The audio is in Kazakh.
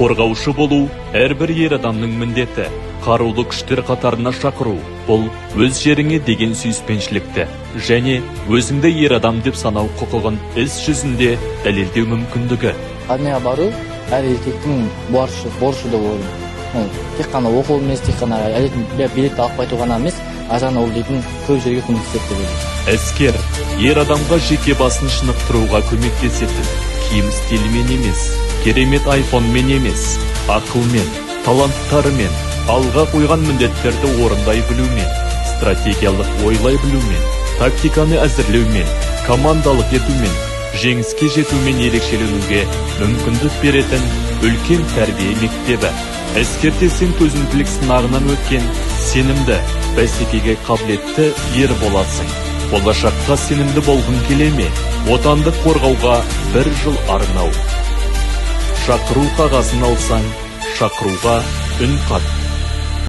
Қорғаушы болу әрбір ер адамның міндеті. Қарулы күштер қатарына шақыру бұл өз жеріңе деген сүйіспеншілікті және өзіңді ер адам деп санау құқығын іс жүзінде дәлелдеу мүмкіндігі. Армияға бару әр еркектің борышы деп ойлаймын. Тек қана оқу емес, тек қана билетті алып қайту ғана емес, ажаны ол дейтін көп жерге көмектеседі деп ойлаймын. Әскер ер адамға жеке басын шынықтыруға көмектесетін, киім стилімен емес, керемет айфонмен емес, ақылмен, таланттарымен, алға қойған міндеттерді орындай білумен, стратегиялық ойлай білумен, тактиканы әзірлеумен, командалық етумен, жеңіске жетумен ерекшеленуге мүмкіндік беретін үлкен тәрбие мектебі. Әскерде сен төзімділік сынағынан өткен, сенімді, бәсекеге қабілетті ер боласың. Болашаққа сенімді болғың келе ме? Отанды қорғауға 1 жыл арнау. Шақыру қағазын алсаң, шақыруға үн қат.